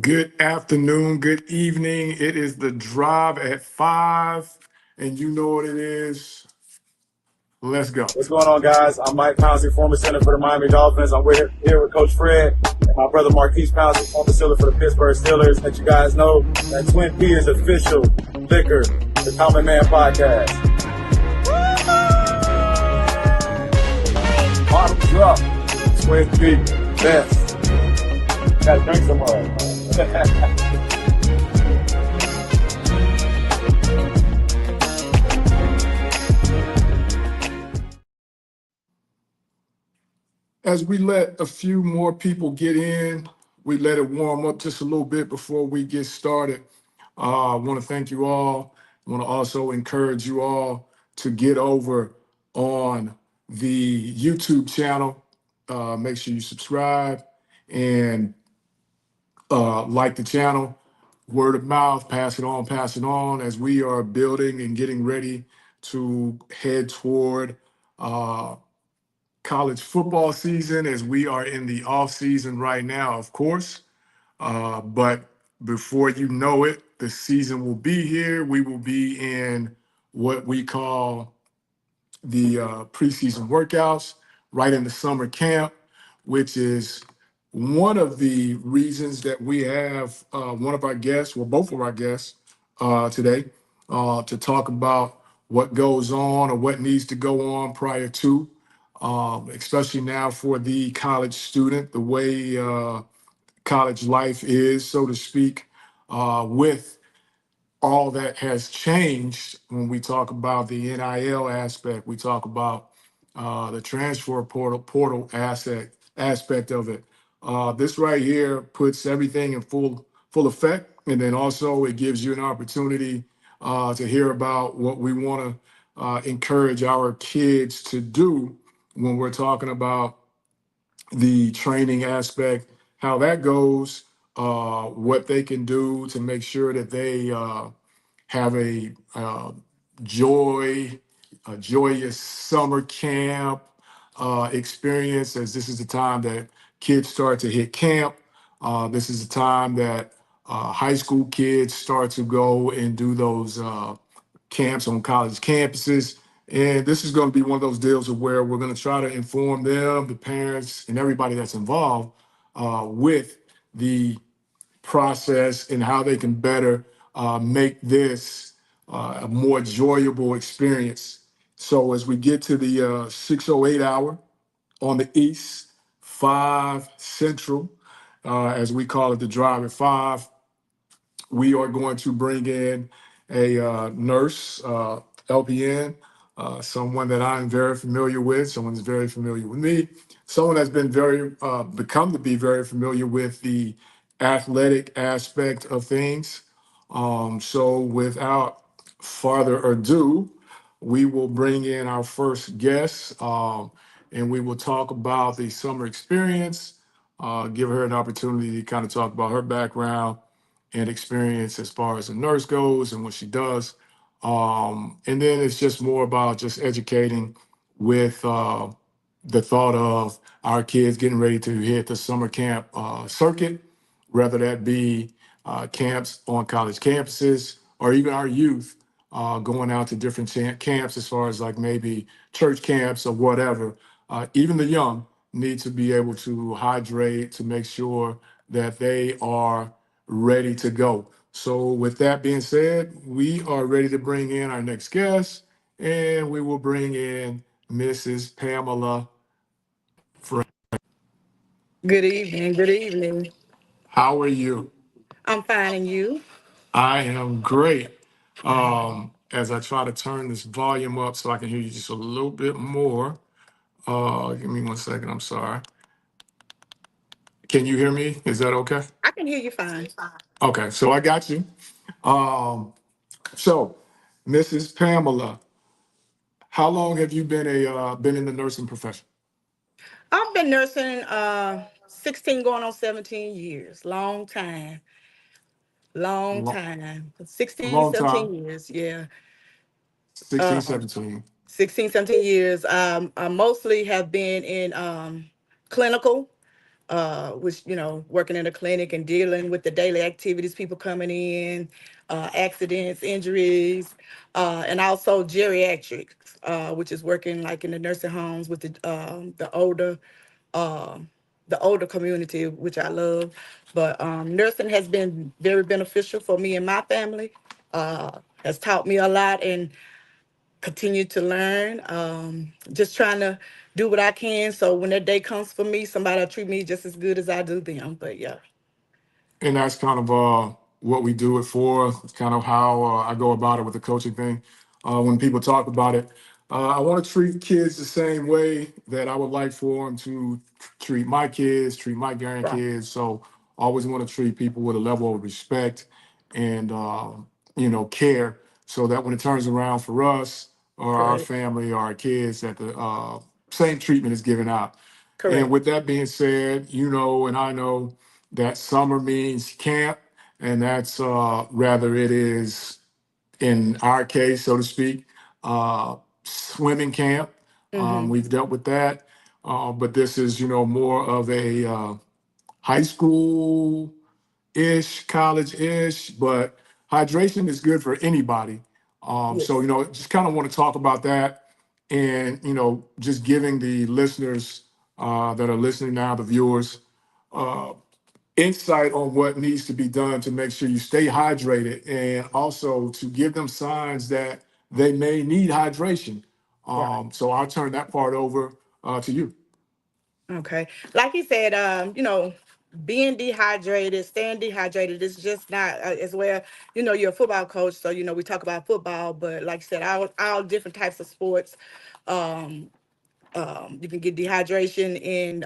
Good afternoon, good evening. It is the drive at 5, and you know what it is. Let's go. What's going on, guys? I'm Mike Pouncey, former center for the Miami Dolphins. I'm here with Coach Fred and my brother Marquise Pouncey, former center for the Pittsburgh Steelers. Let you guys know that Twin P is official liquor, the Common Man Podcast. Bottoms up, Twin P, best. Gotta drink some more. As we let a few more people get in, we let it warm up just a little bit before we get started. I want to thank you all. I want to also encourage you all to get over on the YouTube channel. Make sure you subscribe and like the channel. Word of mouth, pass it on as we are building and getting ready to head toward uh, college football season, as we are in the off season right now, of course. But before you know it, the season will be here. We will be in what we call the preseason workouts, right in the summer camp, which is one of the reasons that we have one of our guests, well, both of our guests today, to talk about what goes on or what needs to go on prior to, especially now for the college student, the way college life is, so to speak, with all that has changed. When we talk about the NIL aspect, we talk about the transfer portal aspect of it. This right here puts everything in full effect, and then also it gives you an opportunity to hear about what we want to encourage our kids to do when we're talking about the training aspect, how that goes, what they can do to make sure that they have joy, a joyous summer camp experience, as this is the time that kids start to hit camp. This is the time that high school kids start to go and do those camps on college campuses. And this is going to be one of those deals of where we're going to try to inform them, the parents, and everybody that's involved with the process and how they can better make this a more enjoyable experience. So as we get to the 6:08 hour on the East, 5 Central, as we call it, the drive at 5, we are going to bring in a nurse, LPN, someone that I'm very familiar with, someone that's very familiar with me, someone that's been become to be very familiar with the athletic aspect of things. So without further ado, we will bring in our first guest, and we will talk about the summer experience, give her an opportunity to kind of talk about her background and experience as far as a nurse goes and what she does. And then it's just more about just educating with the thought of our kids getting ready to hit the summer camp circuit, whether that be camps on college campuses or even our youth going out to different camps as far as like maybe church camps or whatever. Even the young need to be able to hydrate to make sure that they are ready to go. So, with that being said, we are ready to bring in our next guest, and we will bring in Mrs. Pamela. Good evening. Good evening. How are you? I'm finding you. I am great. As I try to turn this volume up so I can hear you just a little bit more. Give me one second. I'm sorry. Can you hear me? Is that okay? I can hear you fine. Okay, so I got you. Um, so, Mrs. Pamela, how long have you been in the nursing profession? I've been nursing 16 going on 17 years. Long time. Long Long, time. 16, long time, 17 years. Yeah. 16, Uh 17. 16, 17 years. I mostly have been in clinical. which, working in a clinic and dealing with the daily activities, people coming in, accidents, injuries, and also geriatrics, which is working like in the nursing homes with uh, the older community, which I love. But nursing has been very beneficial for me and my family. Has taught me a lot and continue to learn. Just trying to do what I can so when that day comes for me, somebody will treat me just as good as I do them. But yeah, And that's kind of what we do it for. It's kind of how I go about it with the coaching thing. When people talk about it, I want to treat kids the same way that I would like for them to treat my kids, treat my right, grandkids. So I always want to treat people with a level of respect and care, so that when it turns around for us or our correct, family or our kids, that the same treatment is given out. And correct, with that being said, and I know that summer means camp, and that's rather it is in our case, so to speak, swimming camp. mm-hmm, We've dealt with that, but this is more of a high school ish, college ish, but hydration is good for anybody. So yes, just kind of want to talk about that, and just giving the listeners that are listening now, the viewers, uh, insight on what needs to be done to make sure you stay hydrated, and also to give them signs that they may need hydration. right. So I'll turn that part over to you. Okay. Like you said, being dehydrated, staying dehydrated is just not as well. You're a football coach, so we talk about football, but like I said, all different types of sports. Um, you can get dehydration in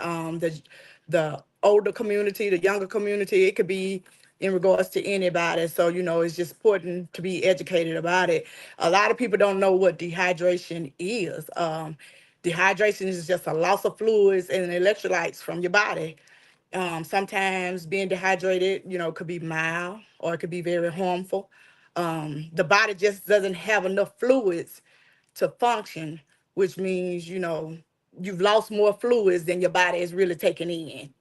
the older community, the younger community. It could be in regards to anybody. So it's just important to be educated about it. A lot of people don't know what dehydration is. Dehydration is just a loss of fluids and electrolytes from your body. Sometimes being dehydrated, could be mild or it could be very harmful. The body just doesn't have enough fluids to function, which means, you've lost more fluids than your body is really taking in.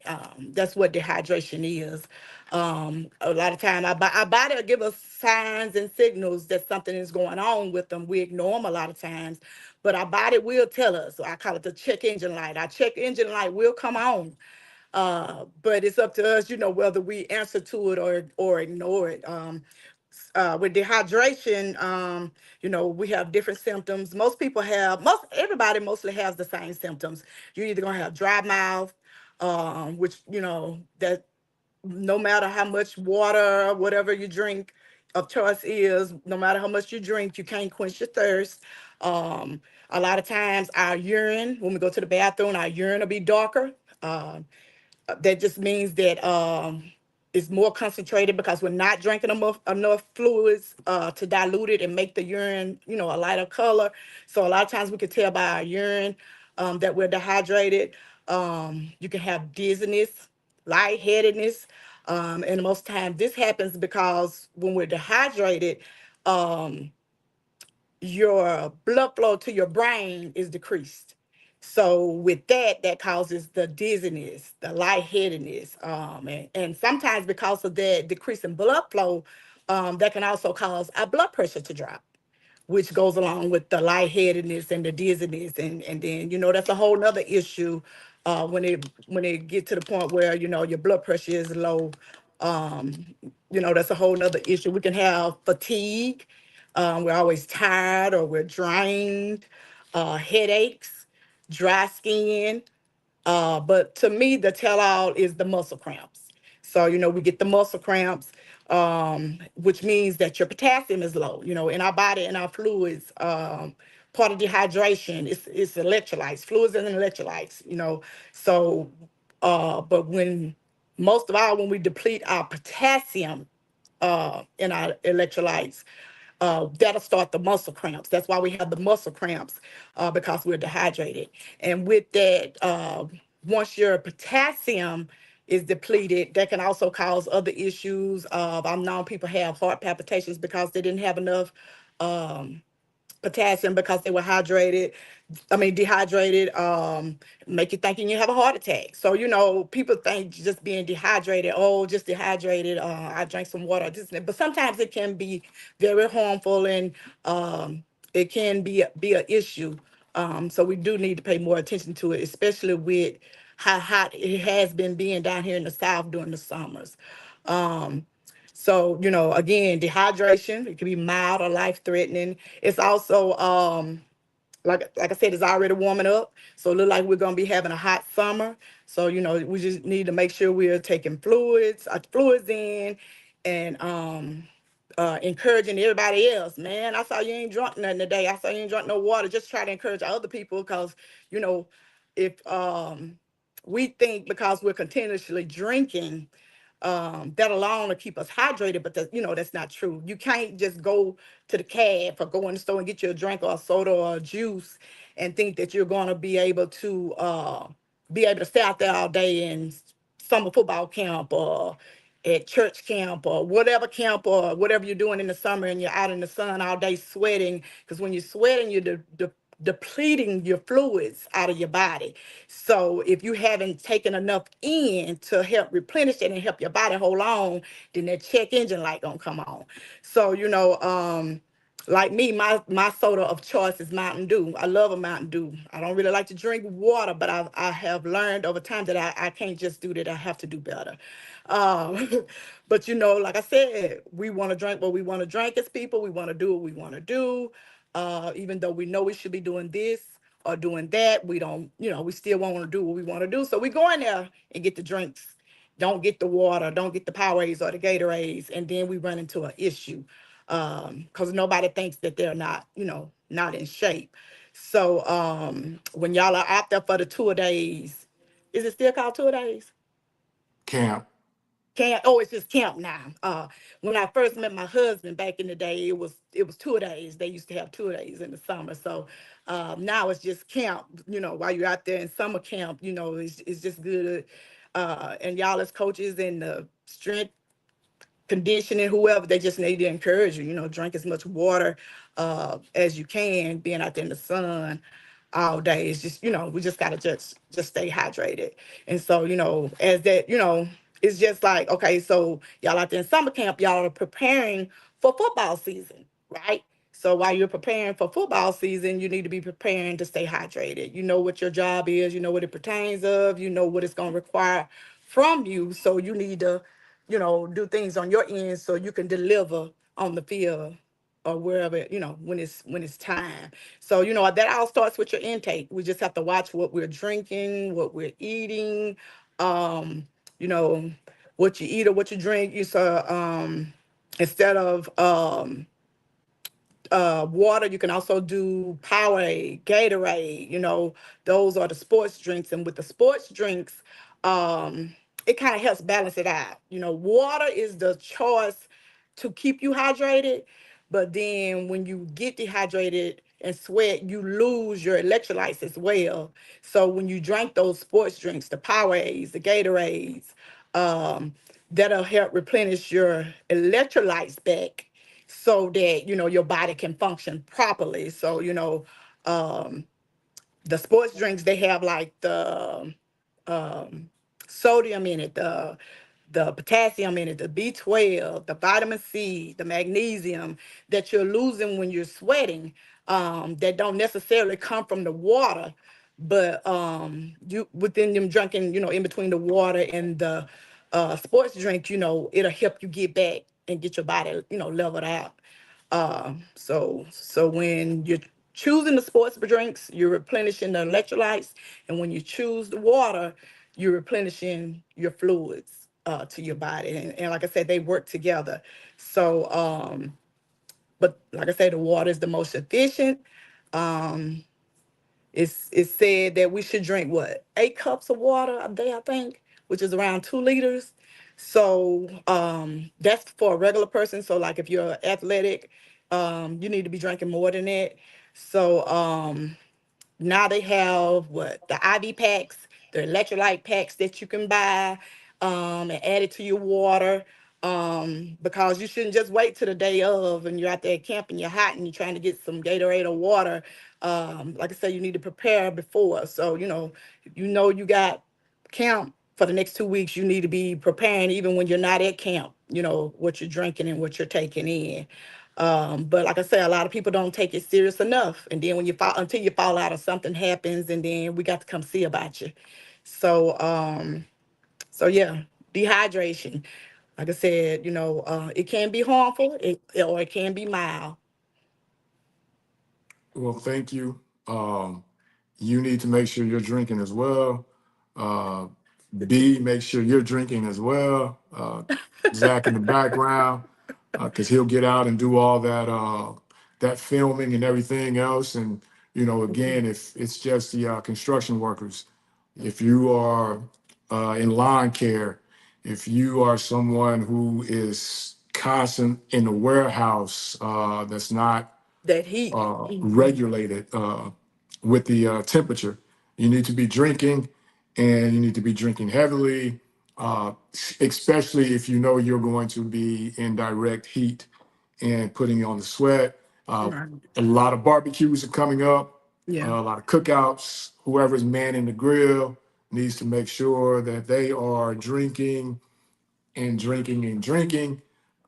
That's what dehydration is. A lot of time our body will give us signs and signals that something is going on with them. We ignore them a lot of times, but our body will tell us. So I call it the check engine light. Our check engine light will come on, but it's up to us, whether we answer to it or ignore it. With dehydration, we have different symptoms. Most everybody mostly has the same symptoms. You're either gonna have dry mouth, which that no matter how much water, whatever you drink of choice is, no matter how much you drink, you can't quench your thirst. Um, a lot of times our urine, when we go to the bathroom, our urine will be darker. Um, that just means that it's more concentrated because we're not drinking enough fluids to dilute it and make the urine, a lighter color. So a lot of times we can tell by our urine that we're dehydrated. You can have dizziness, lightheadedness, and most times this happens because when we're dehydrated, um, your blood flow to your brain is decreased. So with that, that causes the dizziness, the lightheadedness, and sometimes because of that decrease in blood flow, that can also cause our blood pressure to drop, which goes along with the lightheadedness and the dizziness, and then that's a whole nother issue when it get to the point where your blood pressure is low. That's a whole nother issue. We can have fatigue. We're always tired or we're drained, headaches, dry skin. But to me, the tell-all is the muscle cramps. So, we get the muscle cramps, which means that your potassium is low, in our body and our fluids. Part of dehydration is electrolytes, fluids and electrolytes, So, but most of all, when we deplete our potassium in our electrolytes, that'll start the muscle cramps. That's why we have the muscle cramps because we're dehydrated. And with that, once your potassium is depleted, that can also cause other issues. I've known people have heart palpitations because they didn't have enough. Um, potassium because they were hydrated. I mean, dehydrated, make you thinking you have a heart attack. So, people think just being dehydrated, oh, just dehydrated, I drank some water, this and that. But sometimes it can be very harmful, and it can be an issue. So we do need to pay more attention to it, especially with how hot it has been being down here in the South during the summers. Um, so, again, dehydration, it can be mild or life threatening. It's also, like I said, it's already warming up. So it look like we're gonna be having a hot summer. So, we just need to make sure we're taking fluids in, and encouraging everybody else. Man, I saw you ain't drunk nothing today. I saw you ain't drunk no water. Just try to encourage other people, because, you know, if we think because we're continuously drinking, that alone will keep us hydrated, but that's not true. You can't just go to the caf or go in the store and get you a drink or a soda or a juice and think that you're going to be able to stay out there all day in summer football camp or at church camp or whatever you're doing in the summer, and you're out in the sun all day sweating, because when you're sweating, you're depleting your fluids out of your body. So if you haven't taken enough in to help replenish it and help your body hold on, then that check engine light gonna come on. So, like me, my soda of choice is Mountain Dew. I love a Mountain Dew. I don't really like to drink water, but I have learned over time that I can't just do that. I have to do better. Um, but, like I said, we want to drink what we want to drink as people. We want to do what we want to do. Even though we know we should be doing this or doing that, we don't, we still want to do what we want to do. So we go in there and get the drinks. Don't get the water, don't get the Powerades or the Gatorades, and then we run into an issue, because nobody thinks that they're not, not in shape. So when y'all are out there for the 2 days, is it still called 2 days? Camp. Camp. Oh, it's just camp now. When I first met my husband back in the day, it was 2 days. They used to have 2 days in the summer. So now it's just camp. While you're out there in summer camp, it's just good. And y'all as coaches and the strength conditioning, whoever, they just need to encourage you, drink as much water as you can, being out there in the sun all day. It's just, we just gotta just stay hydrated. And so, as that, it's just like, okay, so y'all out there in summer camp, y'all are preparing for football season, right? So while you're preparing for football season, you need to be preparing to stay hydrated. You know what your job is, you know what it pertains of, you know what it's gonna require from you. So you need to, do things on your end so you can deliver on the field or wherever, when it's time. So, that all starts with your intake. We just have to watch what we're drinking, what we're eating, um, you know, what you eat or what you drink. You saw, instead of water, you can also do Powerade, Gatorade. Those are the sports drinks. And with the sports drinks, it kind of helps balance it out. Water is the choice to keep you hydrated, but then when you get dehydrated and sweat, you lose your electrolytes as well. So when you drink those sports drinks, the Powerades, the Gatorades, um, that'll help replenish your electrolytes back, so that your body can function properly. So um, the sports drinks, they have like the um, sodium in it, the potassium in it, the B12, the vitamin C, the magnesium that you're losing when you're sweating, that don't necessarily come from the water, but you within them drinking, in between the water and the sports drink, it'll help you get back and get your body, leveled out. So when you're choosing the sports drinks, you're replenishing the electrolytes, and when you choose the water, you're replenishing your fluids to your body. And like I said, they work together. So, but like I said, the water is the most efficient. Um, it's said that we should drink what, 8 cups of water a day, I think, which is around 2 liters. So that's for a regular person. So like if you're athletic, you need to be drinking more than that. So now they have what, the IV packs, the electrolyte packs that you can buy and add it to your water. Because you shouldn't just wait till the day of and you're out there camping, you're hot and you're trying to get some Gatorade or water. Like I said, you need to prepare before. So, you got camp for the next 2 weeks. You need to be preparing even when you're not at camp, what you're drinking and what you're taking in. But like I said, a lot of people don't take it serious enough. And then when you fall until you fall out or something happens, and then we got to come see about you. So yeah, dehydration. Like I said, it can be harmful, or it can be mild. Well, thank you. You need to make sure you're drinking as well. Uh, B, make sure you're drinking as well. Zach in the background, because he'll get out and do all that filming and everything else. And again, if it's just the construction workers, if you are in lawn care, if you are someone who is constant in the warehouse, that's not That heat. regulated with the temperature. You need to be drinking, and you need to be drinking heavily, uh, especially if you know you're going to be in direct heat and putting on the sweat. Uh, Right. a lot of barbecues are coming up, Yeah. a lot of cookouts. Whoever's manning the grill needs to make sure that they are drinking and drinking and drinking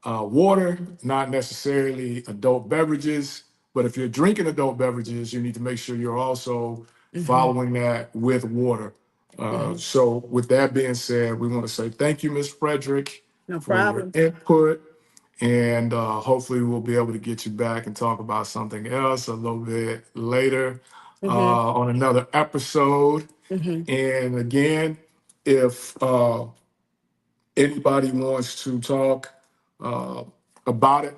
water, not necessarily adult beverages. But if you're drinking adult beverages, you need to make sure you're also Hmm. following that with water. Hmm. So, with that being said, we want to say thank you, Ms. Frederick, No for your problem. input. And hopefully, we'll be able to get you back and talk about something else a little bit later Hmm. on another episode. Hmm. And again, if anybody wants to talk uh, about it,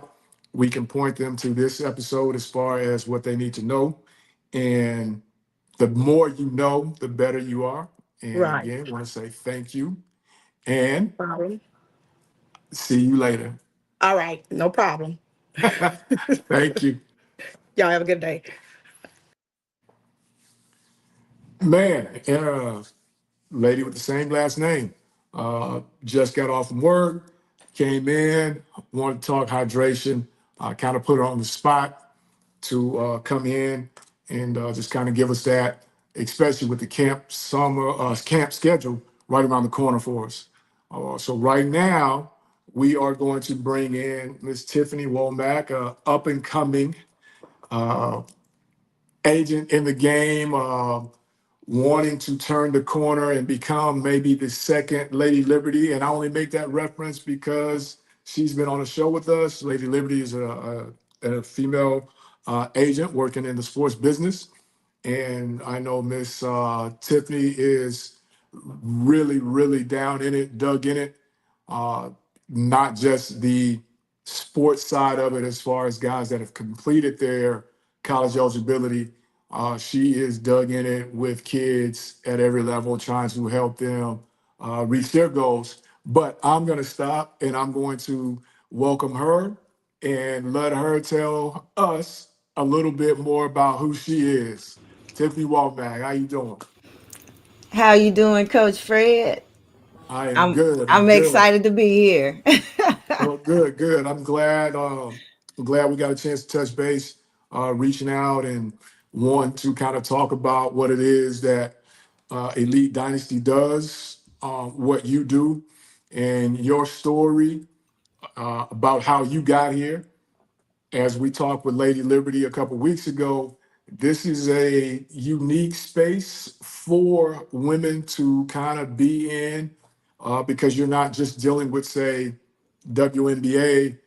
we can point them to this episode as far as what they need to know. And the more you know, the better you are. And Right. again, I want to say thank you and Problem. see you later. All right. No problem. Thank you. Y'all have a good day. Man, lady with the same last name. Just got off from work, came in, wanted to talk hydration. I kind of put her on the spot to come in and just kind of give us that, especially with the camp schedule right around the corner for us. So right now, we are going to bring in Miss Tiffany Womack, up and coming uh, agent in the game, wanting to turn the corner and become maybe the second Lady Liberty. And I only make that reference because she's been on a show with us. Lady Liberty is a female agent working in the sports business. And I know Miss Tiffany is really, really down in it, dug in it. Uh, Not just the sports side of it, as far as guys that have completed their college eligibility. She is dug in it with kids at every level, trying to help them reach their goals. But I'm going to stop and I'm going to welcome her and let her tell us a little bit more about who she is. Tiffany Walmack, how you doing? How you doing, Coach Fred? I am I'm good. I'm I'm good. excited to be here. Oh, good, good. I'm glad. I'm glad we got a chance to touch base, reaching out and want to kind of talk about what it is that Elite Dynasty does, what you do, and your story about how you got here. As we talked with Lady Liberty a couple weeks ago, this is a unique space for women to kind of be in, because you're not just dealing with, say, WNBA,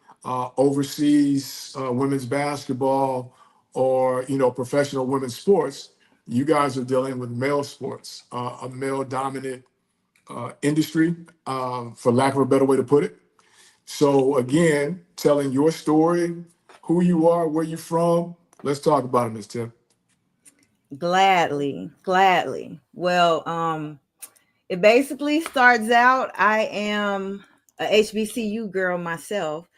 overseas women's basketball, or professional women's sports. You guys are dealing with male sports, a male dominant industry, for lack of a better way to put it. So again, telling your story, who you are, where you're from. Let's talk about it, Miss Tiff. Gladly, gladly. Well, it basically starts out. I am a HBCU girl myself.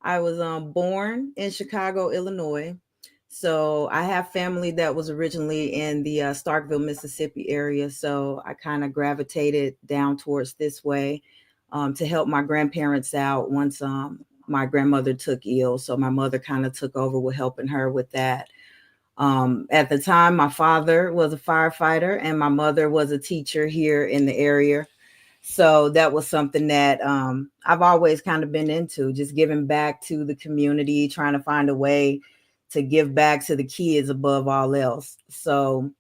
I was born in Chicago, Illinois. So I have family that was originally in the Starkville, Mississippi area. So I kind of gravitated down towards this way. to help my grandparents out once my grandmother took ill. So my mother kind of took over with helping her with that. At the time, my father was a firefighter and my mother was a teacher here in the area. So that was something that I've always kind of been into, just giving back to the community, trying to find a way to give back to the kids above all else. So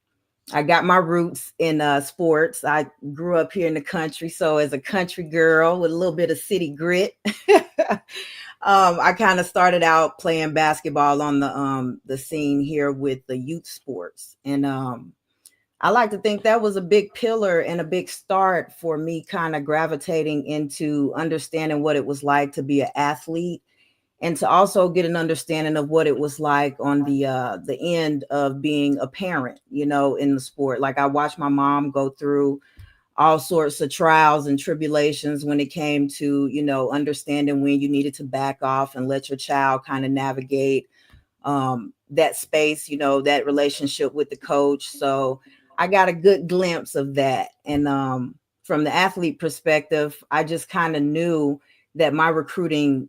I got my roots in sports. I grew up here in the country. So as a country girl with a little bit of city grit, I kind of started out playing basketball on the scene here with the youth sports. And I like to think that was a big pillar and a big start for me kind of gravitating into understanding what it was like to be an athlete and to also get an understanding of what it was like on the end of being a parent, in the sport. Like I watched my mom go through all sorts of trials and tribulations when it came to, understanding when you needed to back off and let your child kind of navigate that space, that relationship with the coach. So I got a good glimpse of that. And from the athlete perspective, I just kind of knew that my recruiting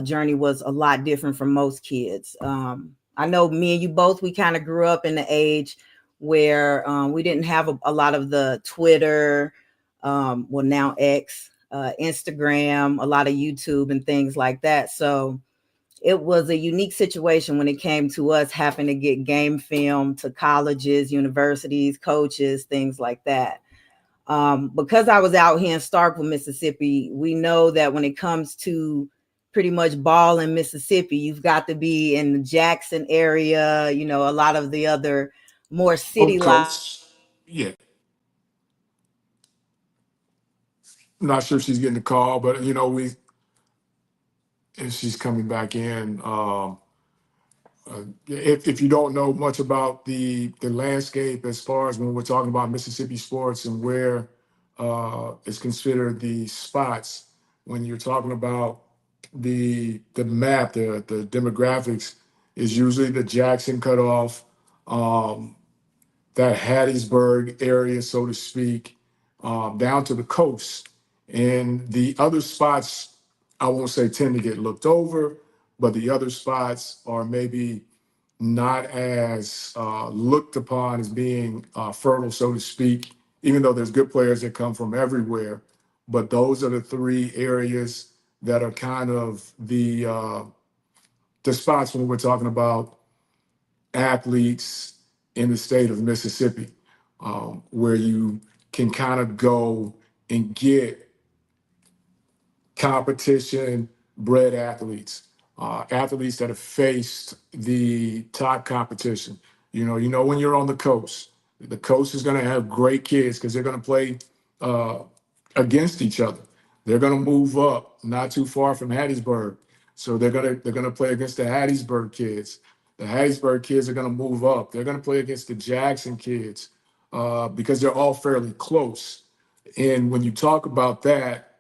journey was a lot different from most kids. I know me and you both, we kind of grew up in the age where we didn't have a lot of the Twitter, well now X, Instagram, a lot of YouTube and things like that. So it was a unique situation when it came to us having to get game film to colleges, universities, coaches, things like that. Because I was out here in Starkville, Mississippi, we know that when it comes to pretty much ball in Mississippi, you've got to be in the Jackson area, a lot of the other more Oh, city like. Coach. Yeah. I'm not sure if she's getting the call, but if she's coming back in. If you don't know much about the landscape as far as when we're talking about Mississippi sports and where it's considered the spots, when you're talking about the map, the demographics is usually the Jackson cutoff, um, that Hattiesburg area, so to speak, down to the coast. And the other spots, I won't say tend to get looked over, but the other spots are maybe not as looked upon as being fertile, so to speak, even though there's good players that come from everywhere. But those are the three areas that are kind of the spots when we're talking about athletes in the state of Mississippi, where you can kind of go and get competition bred athletes, athletes that have faced the top competition. When you're on the coast is going to have great kids because they're going to play uh, against each other. They're going to move up not too far from Hattiesburg, so they're gonna play against the Hattiesburg kids. The Hattiesburg kids are going to move up. They're going to play against the Jackson kids because they're all fairly close. And when you talk about that,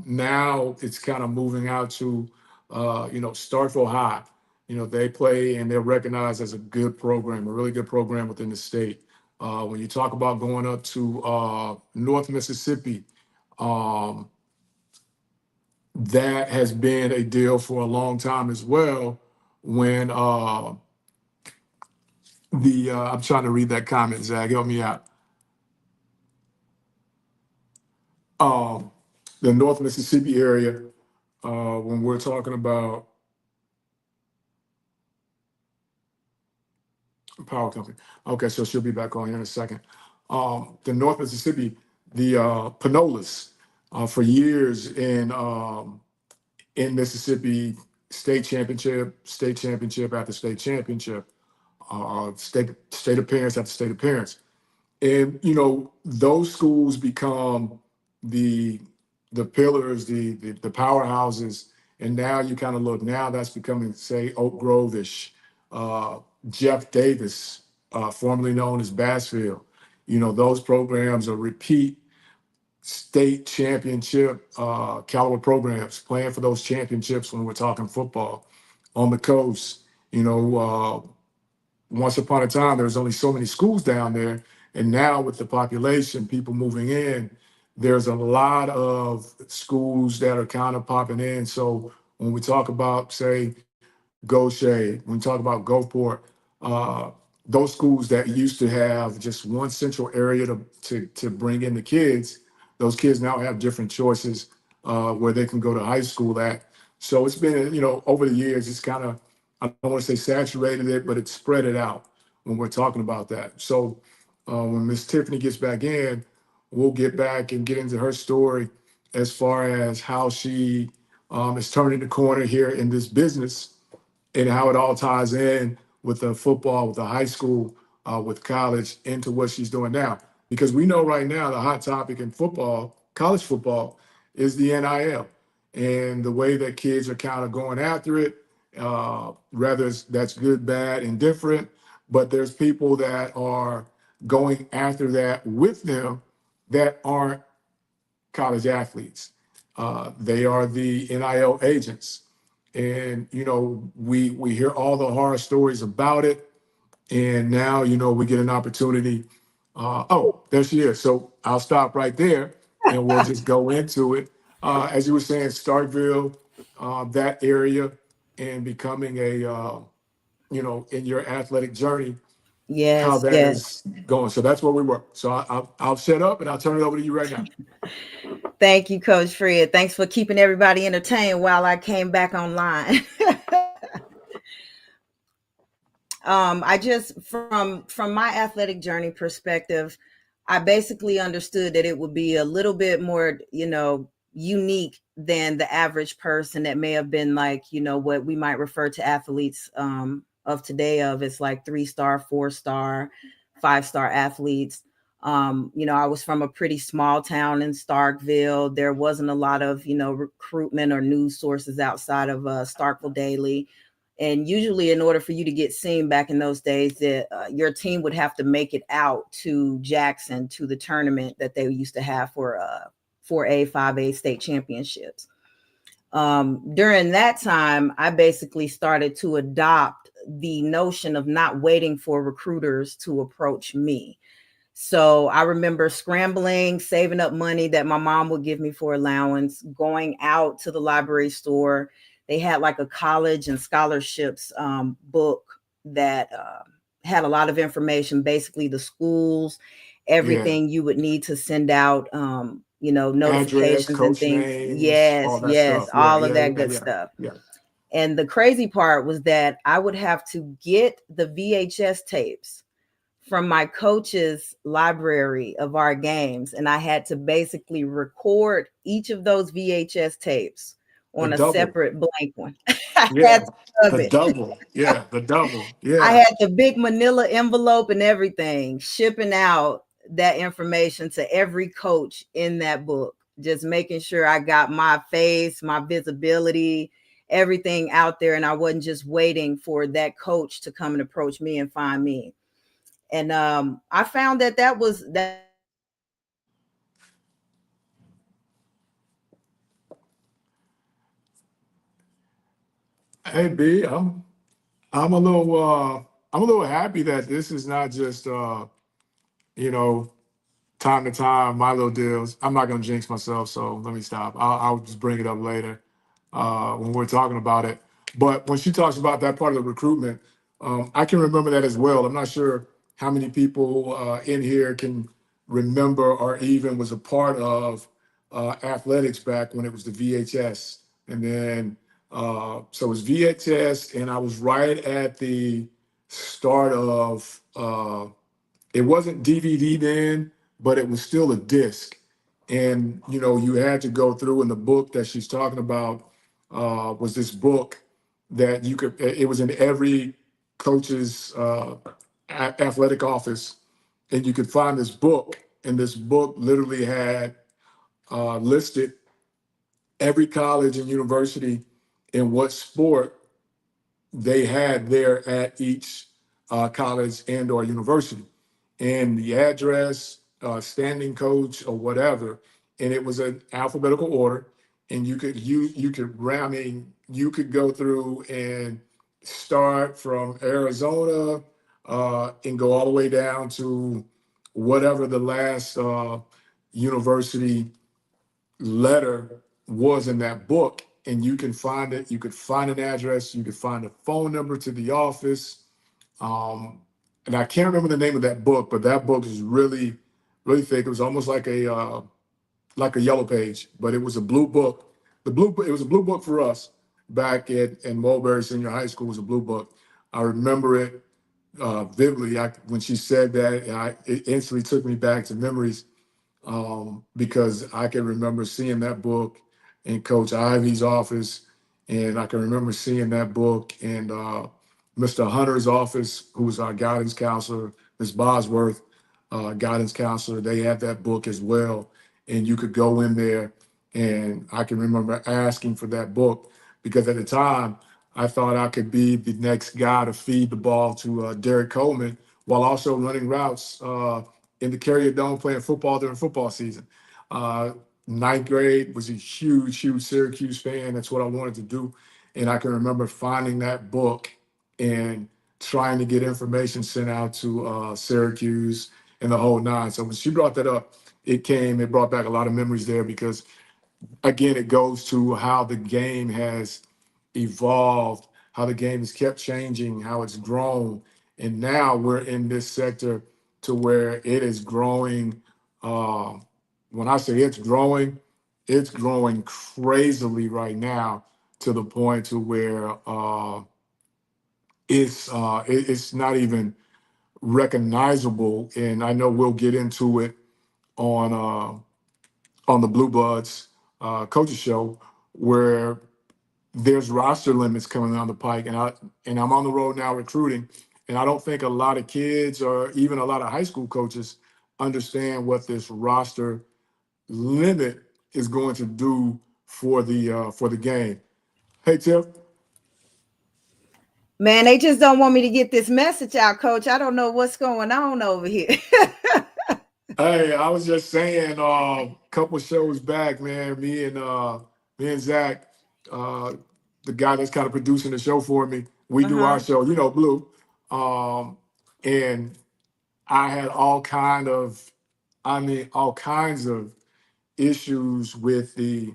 now it's kind of moving out to, Starkville High. They play and they're recognized as a good program, a really good program within the state. When you talk about going up to North Mississippi, um, that has been a deal for a long time as well. When I'm trying to read that comment, Zach, help me out. Um, the North Mississippi area, when we're talking about power company. Okay, so she'll be back on here in a second. The North Mississippi, the Panolas, for years in Mississippi, state championship after state championship, state appearance after state appearance. And those schools become the pillars, the powerhouses, and now you kind of look now that's becoming, say, Oak Grove-ish, uh, Jeff Davis, formerly known as Bassfield. Those programs are repeat state championship caliber programs, playing for those championships when we're talking football on the coast. Once upon a time, there was only so many schools down there. And now with the population, people moving in, there's a lot of schools that are kind of popping in. So when we talk about, say, Goshen, when we talk about Gulfport, uh, those schools that used to have just one central area to bring in the kids, those kids now have different choices where they can go to high school at. So it's been, over the years, it's kind of, I don't want to say saturated it, but it's spread it out when we're talking about that. So when Miss Tiffany gets back in, we'll get back and get into her story as far as how she is turning the corner here in this business and how it all ties in with the football, with the high school, with college, into what she's doing now. Because we know right now the hot topic in football, college football, is the NIL and the way that kids are kind of going after it. Whether that's good, bad, indifferent, but there's people that are going after that with them that aren't college athletes. They are the NIL agents. And we hear all the horror stories about it, and now we get an opportunity. Oh, there she is. So I'll stop right there, and we'll just go into it. As you were saying, Starkville, that area, and becoming in your athletic journey, how Yes, that yes. is going. So that's where we were. So I'll shut up and I'll turn it over to you right now. Thank you, Coach Fred. Thanks for keeping everybody entertained while I came back online. I just from my athletic journey perspective, I basically understood that it would be a little bit more, unique than the average person that may have been like, what we might refer to athletes of today of it's like 3-star, 4-star, 5-star athletes. I was from a pretty small town in Starkville. There wasn't a lot of, recruitment or news sources outside of Starkville Daily. And usually, in order for you to get seen back in those days, that your team would have to make it out to Jackson to the tournament that they used to have for 4A, 5A state championships. During that time, I basically started to adopt the notion of not waiting for recruiters to approach me. So I remember scrambling, saving up money that my mom would give me for allowance, going out to the library store. They had like a college and scholarships book that had a lot of information, basically the schools, Yeah. everything you would need to send out, Address, notifications and coach things. names, Yes, all that yes, stuff. Yeah, all of yeah, that yeah, good yeah, stuff. yeah. And the crazy part was that I would have to get the VHS tapes from my coach's library of our games, and I had to basically record each of those VHS tapes The on a double. separate blank one. I had Yeah. to of The it. double. Yeah. The double. I Yeah. had the big manila envelope and everything, shipping out that information to every coach in that book, just making sure I got my face, my visibility, everything out there, and I wasn't just waiting for that coach to come and approach me and find me. And I found that was that Hey B, I'm a little I'm a little happy that this is not just you know, time to time, my little deals. I'm not gonna jinx myself, so let me stop. I'll just bring it up later when we're talking about it. But when she talks about that part of the recruitment, I can remember that as well. I'm not sure how many people in here can remember or even was a part of athletics back when it was the VHS, and then so it was VHS, and I was right at the start of. It wasn't DVD then, but it was still a disc. And you had to go through, and the book that she's talking about was this book that you could. It was in every coach's athletic office, and you could find this book. And this book literally had listed every college and university and what sport they had there at each college and or university, and the address, standing coach or whatever, and it was an alphabetical order, and I mean, you could go through and start from Arizona and go all the way down to whatever the last university letter was in that book, and you can find it. You could find an address. You could find a phone number to the office. And I can't remember the name of that book, but that book is really, really thick. It was almost like a yellow page, but it was a blue book. It was a blue book for us back in Mulberry Senior High School. It was a blue book. I remember it vividly. When she said that, it instantly took me back to memories, because I can remember seeing that book in Coach Ivy's office, and I can remember seeing that book in Mr. Hunter's office, who was our guidance counselor, Ms. Bosworth, guidance counselor. They had that book as well, and you could go in there, and I can remember asking for that book because at the time I thought I could be the next guy to feed the ball to Derek Coleman while also running routes in the Carrier Dome playing football during football season. Uh, Ninth grade was a huge, huge Syracuse fan. That's what I wanted to do. And I can remember finding that book and trying to get information sent out to Syracuse and the whole nine. So when she brought that up, it brought back a lot of memories there because, again, it goes to how the game has evolved, how the game has kept changing, how it's grown. And now we're in this sector to where it is growing. Uh, when I say it's growing crazily right now to the point to where it's not even recognizable. And I know we'll get into it on the Blue Buds coaches show, where there's roster limits coming down the pike, and I'm on the road now recruiting, and I don't think a lot of kids or even a lot of high school coaches understand what this roster limit is going to do for the game. Hey, Tiff. Man, they just don't want me to get this message out, Coach. I don't know what's going on over here. Hey, I was just saying, a couple shows back, man, me and Zach, uh, the guy that's kind of producing the show for me, we do our Uh-huh. show, Blue. And I had all kinds of issues with the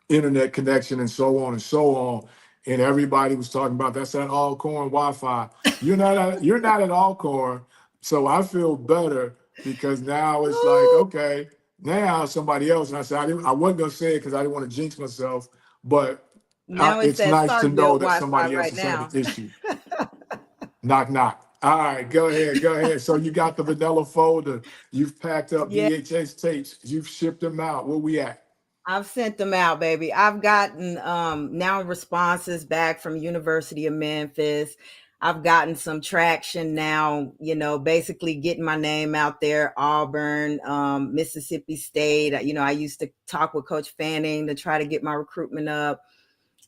internet connection and so on and so on. And everybody was talking about that's that Alcorn Wi-Fi. You're not at Alcorn. So I feel better because now it's like, Ooh, okay, now somebody else. And I said, I wasn't gonna say it because I didn't want to jinx myself, but now it's it's that nice to know Starkville that Wi-Fi somebody else right is having now. an issue. Knock, knock. All right, go ahead, go ahead. So you got the vanilla folder. You've packed up Yeah, VHS tapes. You've shipped them out. Where we at? I've sent them out, baby. I've gotten now responses back from University of Memphis. I've gotten some traction now, basically getting my name out there. Auburn, Mississippi State. I used to talk with Coach Fanning to try to get my recruitment up.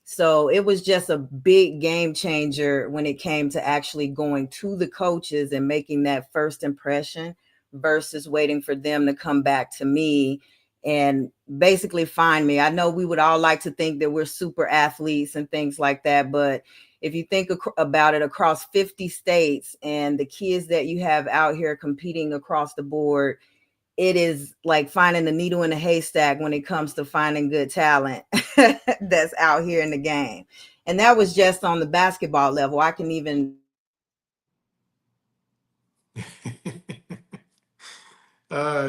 So it was just a big game changer when it came to actually going to the coaches and making that first impression versus waiting for them to come back to me and basically find me. I know we would all like to think that we're super athletes and things like that, but if you think about it, across 50 states and the kids that you have out here competing across the board, it is like finding the needle in a haystack when it comes to finding good talent that's out here in the game. And that was just on the basketball level. I can even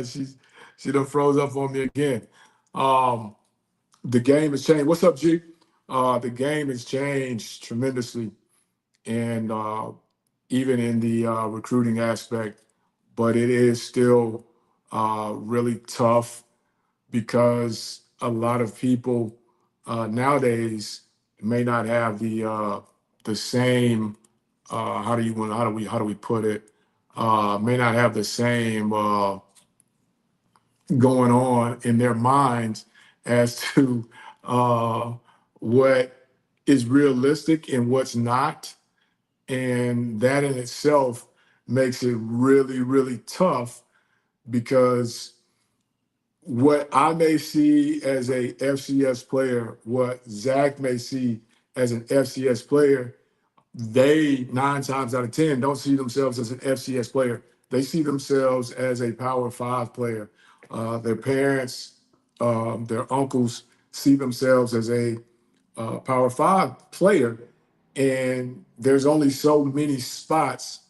She's she done froze up on me again. Um, the game has changed. What's up, G? The game has changed tremendously, and even in the recruiting aspect, but it is still really tough because a lot of people nowadays may not have the same how do we put it, may not have the same going on in their minds as to uh, what is realistic and what's not. And that in itself makes it really, really tough because what I may see as a FCS player, what Zach may see as an FCS player, they 9 times out of 10 don't see themselves as an FCS player. They see themselves as a Power Five player. Their parents, their uncles see themselves as a Power Five player, and there's only so many spots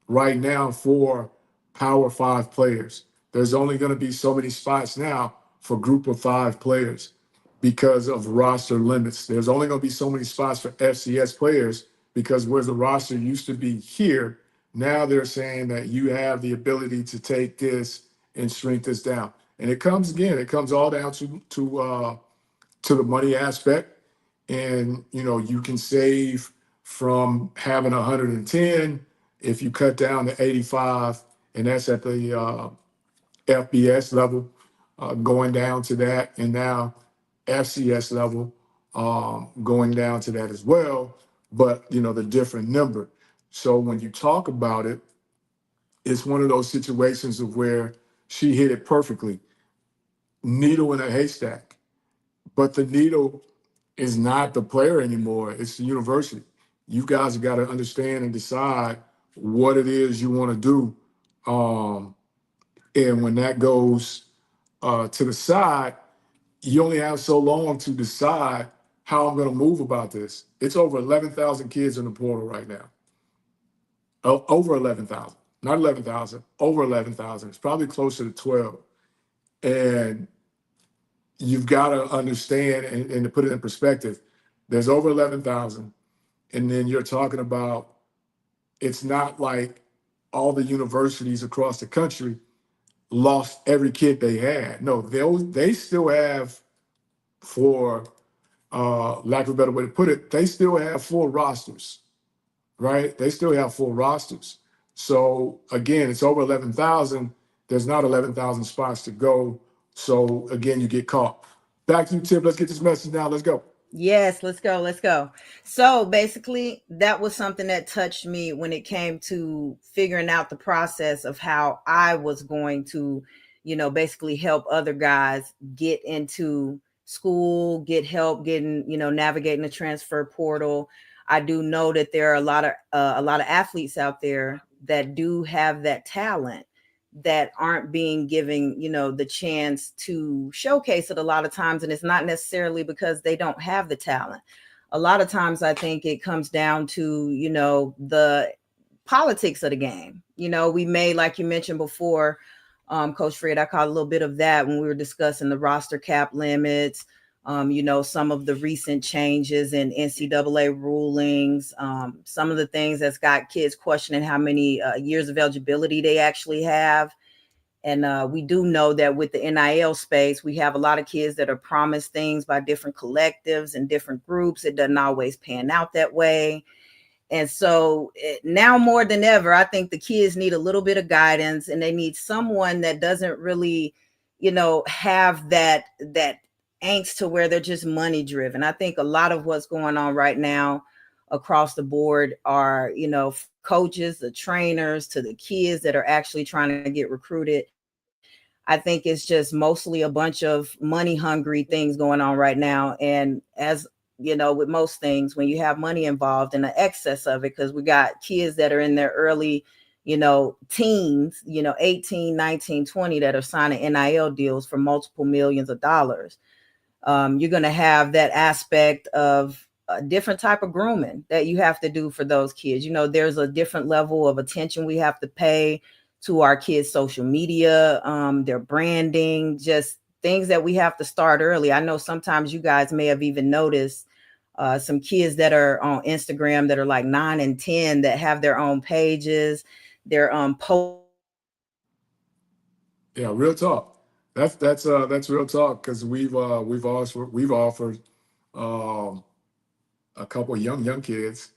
right now for Power Five players. There's only going to be so many spots now for Group of Five players because of roster limits. There's only going to be so many spots for FCS players because where the roster used to be here, now they're saying that you have the ability to take this and shrink this down. And it comes again, it comes all down to the money aspect. And you can save from having 110 if you cut down to 85, and that's at the FBS level, going down to that, and now FCS level, going down to that as well. But the different number. So when you talk about it, it's one of those situations of where she hit it perfectly. Needle in a haystack, but the needle is not the player anymore. It's the university. You guys have got to understand and decide what it is you want to do. And when that goes to the side, you only have so long to decide how I'm going to move about this. It's over 11,000 kids in the portal right now. Over 11,000, not 11,000, over 11,000. It's probably closer to 12. And you've got to understand and to put it in perspective, there's over 11,000. And then you're talking about, it's not like all the universities across the country lost every kid they had. No, they still have, for lack of a better way to put it, they still have full rosters, right? They still have full rosters. So again, it's over 11,000. There's not 11,000 spots to go. So again, you get caught. Back to you, Tip. Let's get this message now. Let's go. Yes, let's go. Let's go. So basically, that was something that touched me when it came to figuring out the process of how I was going to, basically help other guys get into school, get help getting, navigating the transfer portal. I do know that there are a lot of athletes out there that do have that talent that aren't being given, the chance to showcase it a lot of times. And it's not necessarily because they don't have the talent. A lot of times I think it comes down to, the politics of the game. We may, like you mentioned before, Coach Fred, I caught a little bit of that when we were discussing the roster cap limits, some of the recent changes in NCAA rulings, some of the things that's got kids questioning how many years of eligibility they actually have. And we do know that with the NIL space, we have a lot of kids that are promised things by different collectives and different groups. It doesn't always pan out that way. And so now more than ever, I think the kids need a little bit of guidance, and they need someone that doesn't really, have that angst to where they're just money driven. I think a lot of what's going on right now across the board are, coaches, the trainers, to the kids that are actually trying to get recruited. I think it's just mostly a bunch of money hungry things going on right now. And as with most things, when you have money involved and the excess of it, because we got kids that are in their early, teens, 18, 19, 20, that are signing NIL deals for multiple millions of dollars. You're going to have that aspect of a different type of grooming that you have to do for those kids. There's a different level of attention we have to pay to our kids' social media, their branding, just things that we have to start early. I know sometimes you guys may have even noticed some kids that are on Instagram that are like 9 and 10 that have their own pages, their Yeah, real talk. That's real talk, because we've offered um, a couple of young kids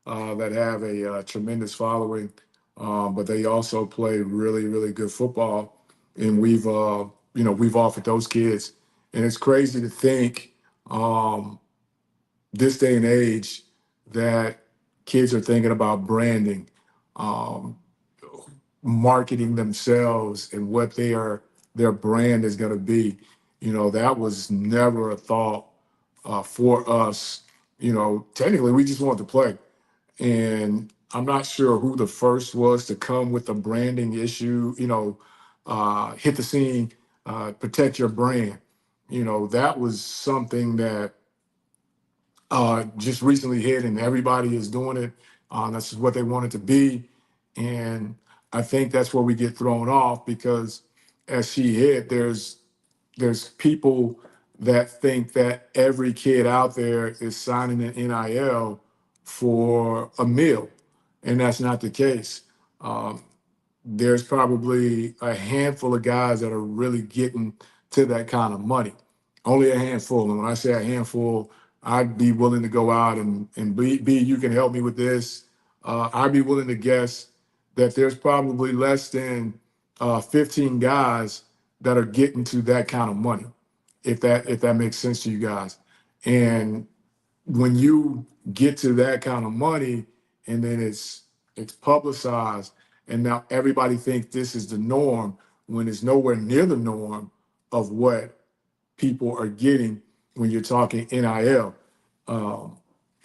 that have a tremendous following, but they also play really good football, and we've offered those kids, and it's crazy to think this day and age that kids are thinking about branding, um, marketing themselves, and what their brand is going to be. That was never a thought for us. Technically, we just wanted to play. And I'm not sure who the first was to come with a branding issue, hit the scene. protect your brand. That was something that just recently hit, and everybody is doing it. That's just what they want it to be, and I think that's where we get thrown off because, as she hit, there's people that think that every kid out there is signing an NIL for a meal, and that's not the case. Um, there's probably a handful of guys that are really getting to that kind of money. Only a handful. And when I say a handful, I'd be willing to go out and be you can help me with this. I'd be willing to guess that there's probably less than 15 guys that are getting to that kind of money, if that makes sense to you guys. And when you get to that kind of money and then it's publicized and now everybody thinks this is the norm when it's nowhere near the norm of what people are getting when you're talking NIL. Um,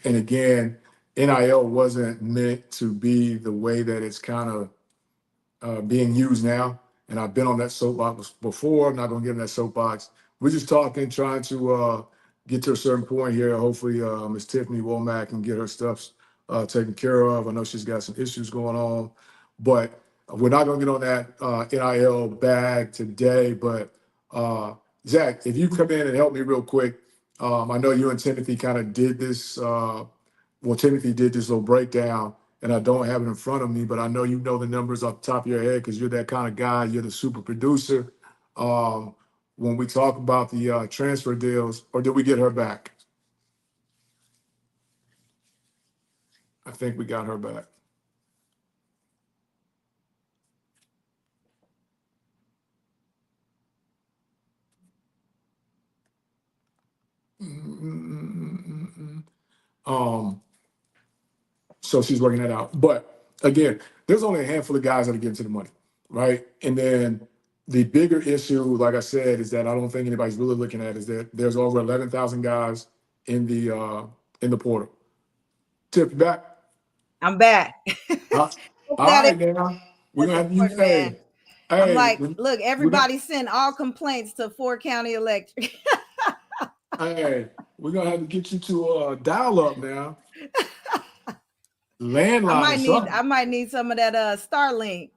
and again, NIL wasn't meant to be the way that it's kind of being used now. And I've been on that soapbox before. I'm not going to get in that soapbox. We're just talking, trying to get to a certain point here. Hopefully, Miss Tiffany Womack can get her stuff taken care of. I know she's got some issues going on, but we're not going to get on that NIL bag today. But Zach, if you come in and help me real quick, I know you and Timothy kind of did this. Timothy did this little breakdown, and I don't have it in front of me, but I know you know the numbers off the top of your head because you're that kind of guy. You're the super producer. Um, when we talk about the transfer deals, or did we get her back? I think we got her back. Um, so she's working that out. But again, there's only a handful of guys that are getting to the money, right? And then the bigger issue, like I said, is that I don't think anybody's really looking at is that there's over 11,000 guys in the portal. Tip back. I'm back. All That is right, now we're gonna have to use. important, man. I'm Hey, like, look, we're gonna, everybody send all complaints to Fort County Electric. hey, we're gonna have to get you to dial up now, I landline or might need something. I might need some of that Starlink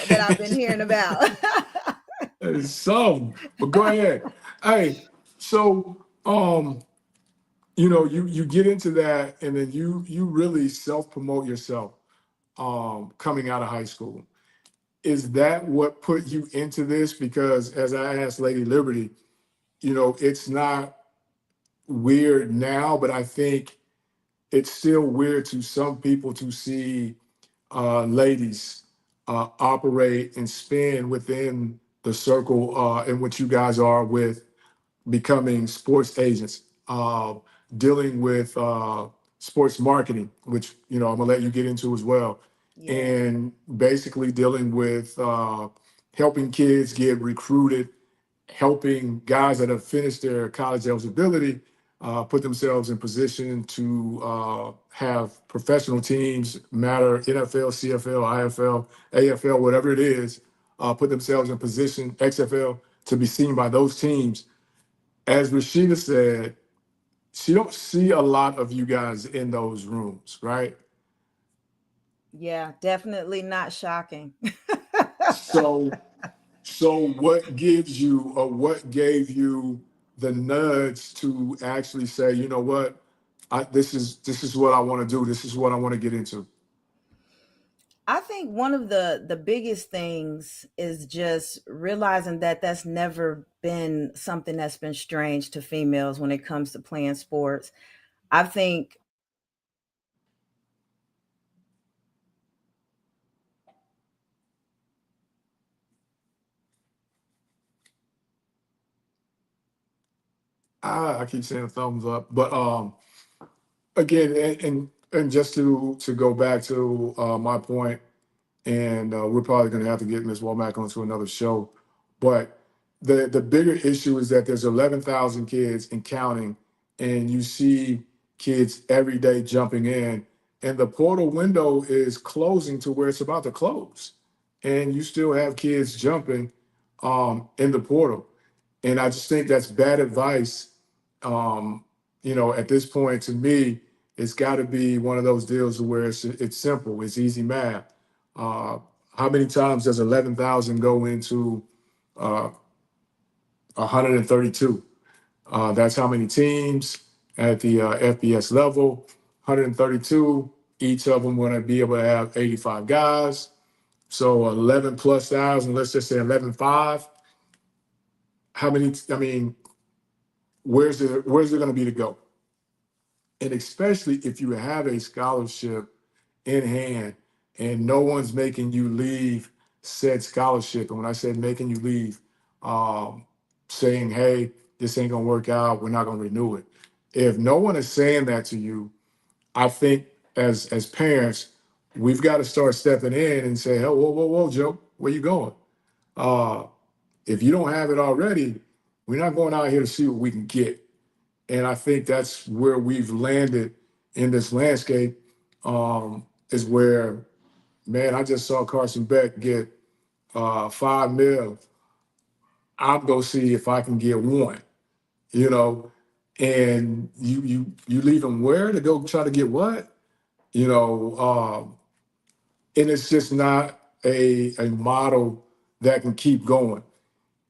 that I've been hearing about. Something. But go ahead. Hey, so you get into that, and then you really self promote yourself coming out of high school. Is that what put you into this? Because as I asked Lady Liberty, it's not weird now, but I think it's still weird to some people to see ladies operate and spin within the circle in which you guys are with becoming sports agents, dealing with sports marketing, which I'm gonna let you get into as well, Yeah. and basically dealing with helping kids get recruited, helping guys that have finished their college eligibility put themselves in position to have professional teams, matter NFL, CFL, IFL, AFL, whatever it is, put themselves in position, XFL, to be seen by those teams. As Rashida said, she don't see a lot of you guys in those rooms, right? Yeah, definitely not shocking. So what gives you or what gave you the nudge to actually say, you know what, this is what I want to do. This is what I want to get into. I think one of the biggest things is just realizing that that's never been something that's been strange to females when it comes to playing sports. I think I keep saying thumbs up, but again, and just to go back to my point, and we're probably going to have to get Ms. Womack onto another show. But the bigger issue is that there's 11,000 kids and counting, and you see kids every day jumping in, and the portal window is closing to where it's about to close, and you still have kids jumping. in the portal. And I just think that's bad advice. Um, at this point, to me, it's got to be one of those deals where it's simple, it's easy math. Uh, how many times does 11,000 go into uh, 132? That's how many teams at the FBS level. 132. Each of them going to be able to have 85 guys. So 11 plus thousand, let's just say 11.5. How many? I mean, where's it going to be to go? And especially if you have a scholarship in hand and no one's making you leave said scholarship. And when I said making you leave, um, saying, hey, this ain't gonna work out, we're not gonna renew it. If no one is saying that to you, I think as parents, we've got to start stepping in and say, oh, whoa, whoa, whoa, Joe, where you going? Uh, if you don't have it already, we're not going out here to see what we can get. And I think that's where we've landed in this landscape, is where, man, I just saw Carson Beck get $5 million. I'm gonna see if I can get one, you know, and you leave him where to go try to get what, you know, and it's just not a model that can keep going.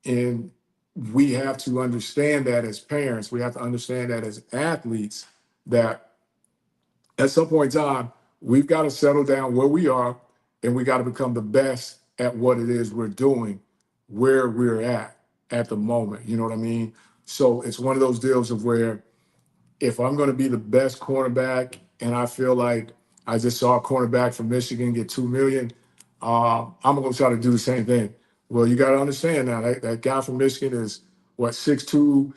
And we have to understand that as parents, we have to understand that as athletes, that at some point in time, we've got to settle down where we are and we got to become the best at what it is we're doing, where we're at the moment. You know what I mean? So it's one of those deals of where if I'm going to be the best cornerback, and I feel like I just saw a cornerback from Michigan get 2 million, I'm going to try to do the same thing. Well, you got to understand now that guy from Michigan is what, 6'2",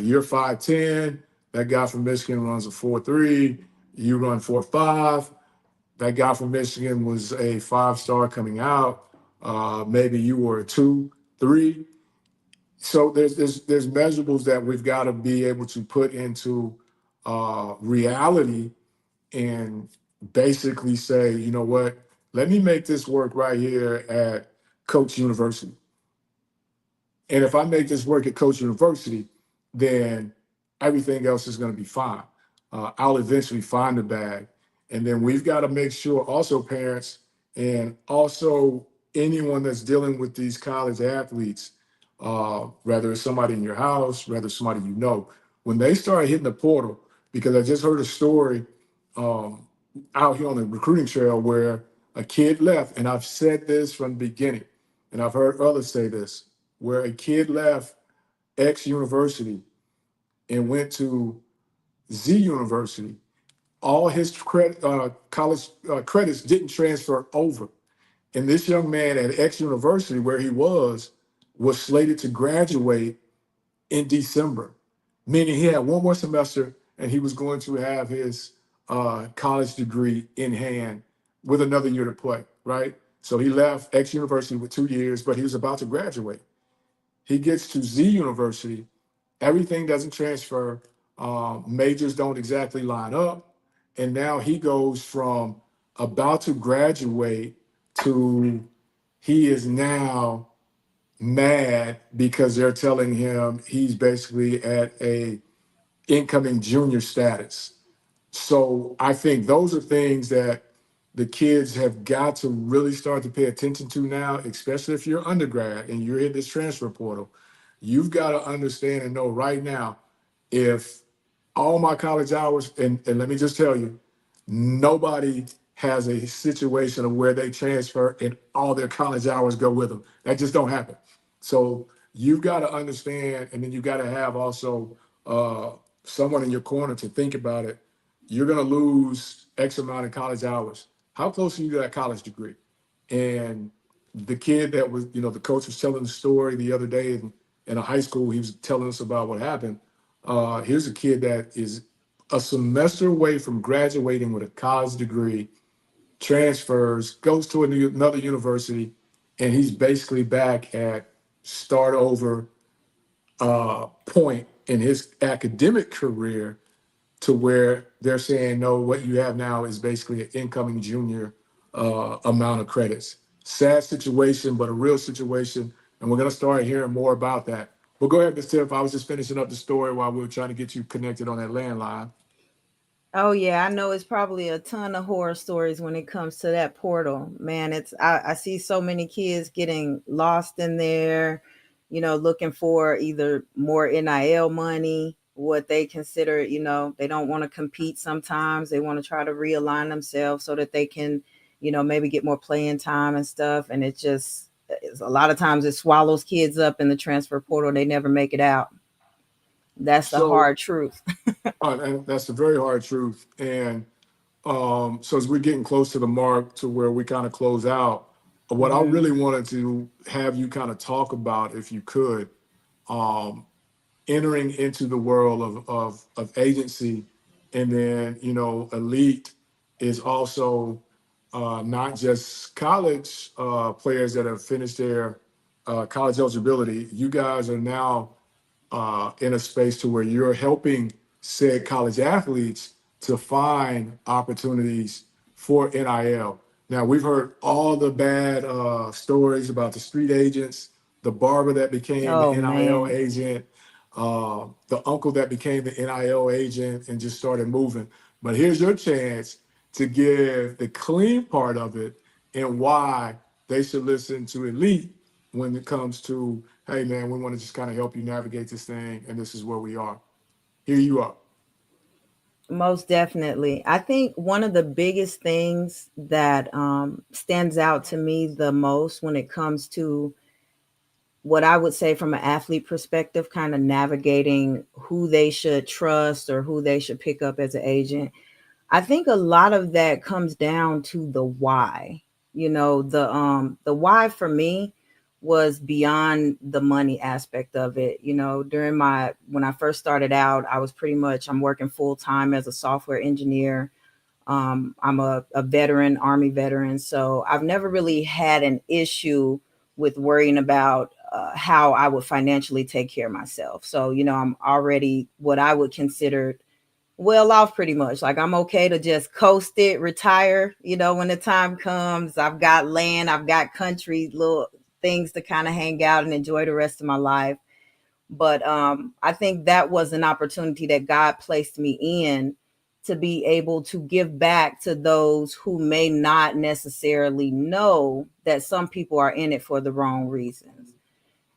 you're 5'10". That guy from Michigan runs a 4.3. You run 4.5. That guy from Michigan was a 5-star coming out. Maybe you were a 2, 3. So there's measurables that we've got to be able to put into reality and basically say, you know what, let me make this work right here at Coach University. And if I make this work at Coach University, then everything else is going to be fine. I'll eventually find the bag. And then we've got to make sure also parents and also anyone that's dealing with these college athletes, whether it's somebody in your house, whether it's somebody you know, when they start hitting the portal, because I just heard a story out here on the recruiting trail where a kid left, and I've said this from the beginning, and I've heard others say this, where a kid left X university and went to Z university. All his college credits didn't transfer over. And this young man at X university, where he was slated to graduate in December, meaning he had one more semester and he was going to have his college degree in hand with another year to play, right? So he left X university with 2 years, but he was about to graduate. He gets to Z University, everything doesn't transfer, majors don't exactly line up, and now he goes from about to graduate to he is now mad because they're telling him he's basically at a incoming junior status. So I think those are things that the kids have got to really start to pay attention to now, especially if you're undergrad and you're in this transfer portal. You've got to understand and know right now, if all my college hours, and let me just tell you, nobody has a situation of where they transfer and all their college hours go with them. That just don't happen. So you've got to understand, and then you got to have also someone in your corner to think about it. You're going to lose X amount of college hours. How close are you to that college degree? And the kid that was, the coach was telling the story the other day in a high school. He was telling us about what happened. Here's a kid that is a semester away from graduating with a college degree, transfers, goes to another university, and he's basically back at start over point in his academic career, to where they're saying, no, what you have now is basically an incoming junior amount of credits. Sad situation, but a real situation. and we're going to start hearing more about that. But go ahead, Ms. Tiff. I was just finishing up the story while we were trying to get you connected on that landline. Oh yeah, I know it's probably a ton of horror stories when it comes to that portal. Man, I see so many kids getting lost in there, looking for either more NIL money, what they consider, they don't want to compete sometimes. They want to try to realign themselves so that they can, maybe get more playing time and stuff. And it's a lot of times it swallows kids up in the transfer portal. They never make it out. That's the So, hard truth. and that's the very hard truth. And so as we're getting close to the mark to where we kind of close out, what I Hmm. really wanted to have you kind of talk about, if you could, um, entering into the world of agency, and then elite is also not just college players that have finished their college eligibility. You guys are now in a space to where you're helping said college athletes to find opportunities for NIL. Now, we've heard all the bad stories about the street agents, the barber that became the Oh NIL man. agent, the uncle that became the NIL agent and just started moving. But here's your chance to give the clean part of it and why they should listen to Elite when it comes to, hey man, we want to just kind of help you navigate this thing, and this is where we are. Here you are. Most definitely. I think one of the biggest things that stands out to me the most when it comes to what I would say from an athlete perspective, kind of navigating who they should trust or who they should pick up as an agent, I think a lot of that comes down to the why. The why for me was beyond the money aspect of it. During my when I first started out, I'm working full time as a software engineer. I'm a veteran, Army veteran, so I've never really had an issue with worrying about how I would financially take care of myself. So, I'm already what I would consider well off pretty much. Like I'm okay to just coast it, retire, when the time comes. I've got land, I've got country, little things to kind of hang out and enjoy the rest of my life. But I think that was an opportunity that God placed me in to be able to give back to those who may not necessarily know that some people are in it for the wrong reasons.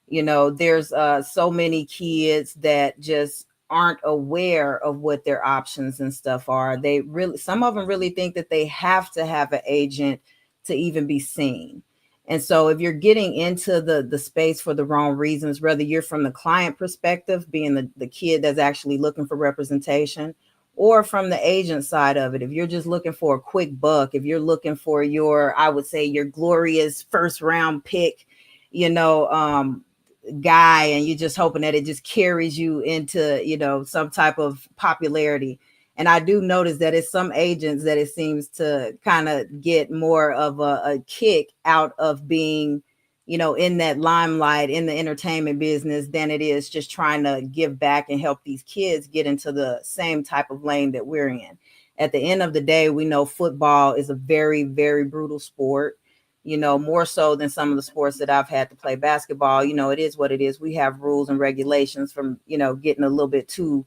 There's so many kids that just aren't aware of what their options and stuff are. They really, some of them really think that they have to have an agent to even be seen. And so if you're getting into the space for the wrong reasons, whether you're from the client perspective, being the kid that's actually looking for representation, or from the agent side of it, if you're just looking for a quick buck, if you're looking for I would say your glorious first round pick, you know, guy, and you're just hoping that it just carries you into some type of popularity. And I do notice that it's some agents that it seems to kind of get more of a kick out of being in that limelight in the entertainment business than it is just trying to give back and help these kids get into the same type of lane that we're in. At the end of the day, we know football is a very, very brutal sport, more so than some of the sports that I've had to play. Basketball, it is what it is. We have rules and regulations from, getting a little bit too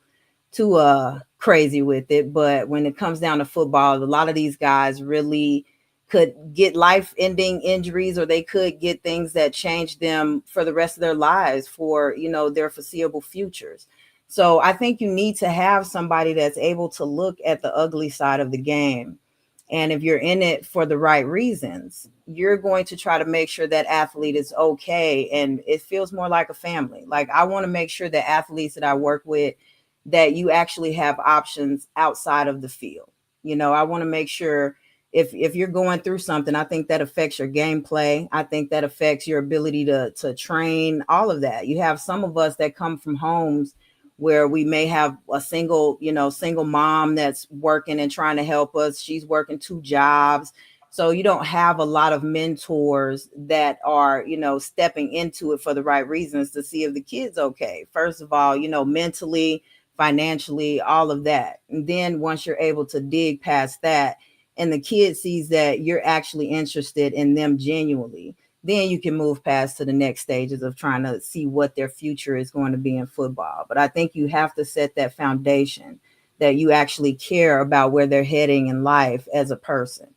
crazy with it. But when it comes down to football, a lot of these guys really could get life ending injuries, or they could get things that change them for the rest of their lives, for, their foreseeable futures. So I think you need to have somebody that's able to look at the ugly side of the game. And if you're in it for the right reasons, you're going to try to make sure that athlete is okay. And it feels more like a family. Like I want to make sure that athletes that I work with, that you actually have options outside of the field. I want to make sure if you're going through something, I think that affects your gameplay. I think that affects your ability to train, all of that. You have some of us that come from homes where we may have a single mom that's working and trying to help us. She's working two jobs. So you don't have a lot of mentors that are, stepping into it for the right reasons to see if the kid's okay. First of all, mentally, financially, all of that. And then once you're able to dig past that and the kid sees that you're actually interested in them genuinely, then you can move past to the next stages of trying to see what their future is going to be in football. But I think you have to set that foundation that you actually care about where they're heading in life as a person.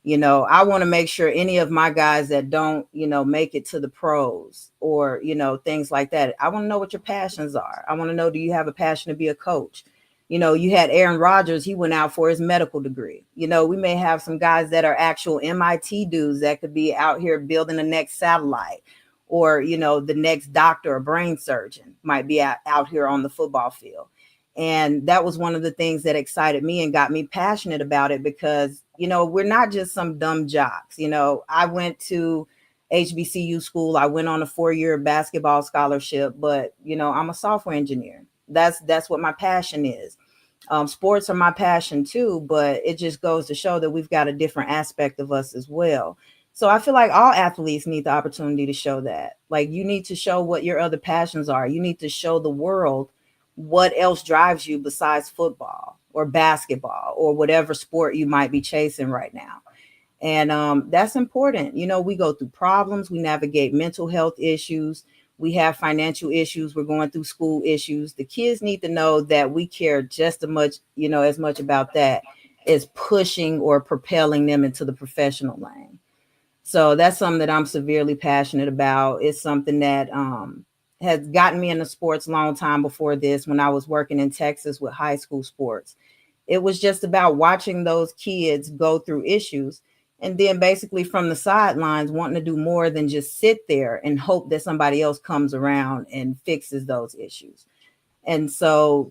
I want to make sure any of my guys that don't, make it to the pros or, things like that. I want to know what your passions are. I want to know, do you have a passion to be a coach? You had Aaron Rodgers, he went out for his medical degree. We may have some guys that are actual MIT dudes that could be out here building the next satellite, or, the next doctor or brain surgeon might be out here on the football field. And that was one of the things that excited me and got me passionate about it, because, we're not just some dumb jocks. I went to HBCU school. I went on a 4-year basketball scholarship, but, I'm a software engineer. That's what my passion is. Sports are my passion too, but it just goes to show that we've got a different aspect of us as well. So I feel like all athletes need the opportunity to show that. Like, you need to show what your other passions are. You need to show the world what else drives you besides football or basketball or whatever sport you might be chasing right now. And that's important. We go through problems, we navigate mental health issues, we have financial issues, we're going through school issues. The kids need to know that we care just as much about that as pushing or propelling them into the professional lane. So that's something that I'm severely passionate about. It's something that has gotten me into sports a long time before this, when I was working in Texas with high school sports. It was just about watching those kids go through issues, and then basically from the sidelines wanting to do more than just sit there and hope that somebody else comes around and fixes those issues. And so,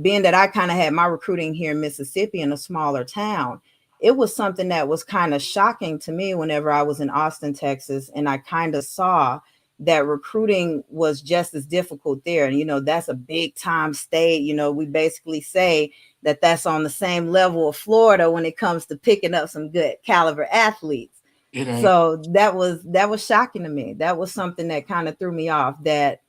being that I kind of had my recruiting here in Mississippi in a smaller town, it was something that was kind of shocking to me whenever I was in Austin, Texas, and I kind of saw that recruiting was just as difficult there. And, that's a big time state. We basically say that that's on the same level of Florida when it comes to picking up some good caliber athletes. It ain't. So that was shocking to me. That was something that kind of threw me off, that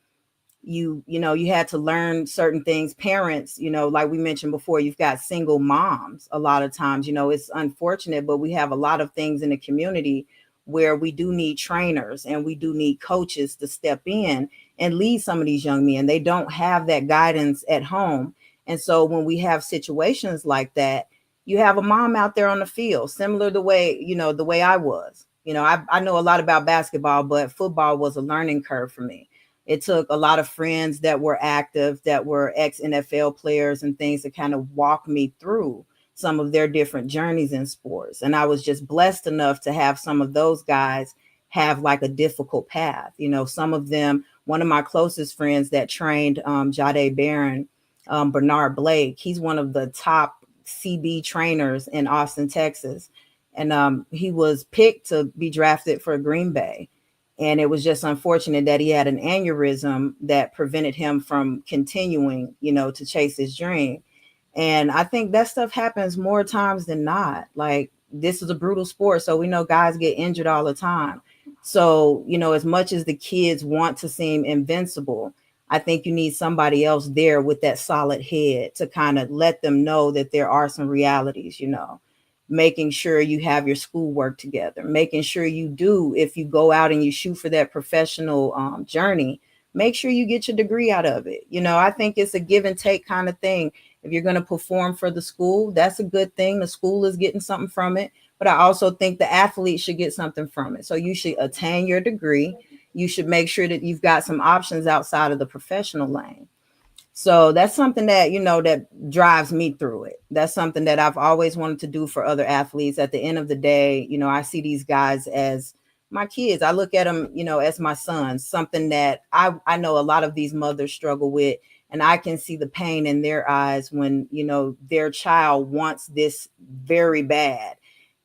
you had to learn certain things. Parents, like we mentioned before, you've got single moms a lot of times. It's unfortunate, but we have a lot of things in the community where we do need trainers and we do need coaches to step in and lead some of these young men. They don't have that guidance at home. And so when we have situations like that, you have a mom out there on the field, similar the way I was. I know a lot about basketball, but football was a learning curve for me. It took a lot of friends that were active, that were ex-NFL players and things, to kind of walk me through some of their different journeys in sports. And I was just blessed enough to have some of those guys have like a difficult path. Some of them, one of my closest friends that trained Jade Barron, Bernard Blake, he's one of the top CB trainers in Austin, Texas. And he was picked to be drafted for Green Bay. And it was just unfortunate that he had an aneurysm that prevented him from continuing, to chase his dream. And I think that stuff happens more times than not. Like, this is a brutal sport, so we know guys get injured all the time. So, as much as the kids want to seem invincible, I think you need somebody else there with that solid head to kind of let them know that there are some realities, making sure you have your schoolwork together, making sure you do, if you go out and you shoot for that professional journey, make sure you get your degree out of it. I think it's a give and take kind of thing. If you're going to perform for the school, that's a good thing. The school is getting something from it. But I also think the athlete should get something from it. So you should attain your degree. You should make sure that you've got some options outside of the professional lane. So that's something that, that drives me through it. That's something that I've always wanted to do for other athletes. At the end of the day, I see these guys as my kids. I look at them, as my sons, something that I know a lot of these mothers struggle with. And I can see the pain in their eyes when, their child wants this very bad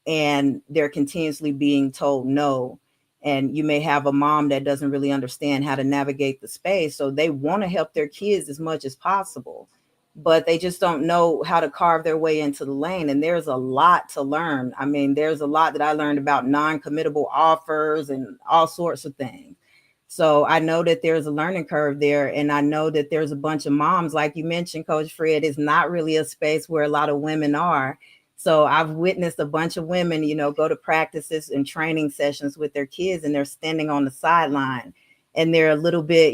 and they're continuously being told no. And you may have a mom that doesn't really understand how to navigate the space. So they want to help their kids as much as possible, but they just don't know how to carve their way into the lane. And there's a lot to learn. I mean, there's a lot that I learned about non-committable offers and all sorts of things. So I know that there's a learning curve there. And I know that there's a bunch of moms, like you mentioned, Coach Fred, is not really a space where a lot of women are, So I've witnessed a bunch of women, go to practices and training sessions with their kids, and they're standing on the sideline and they're a little bit,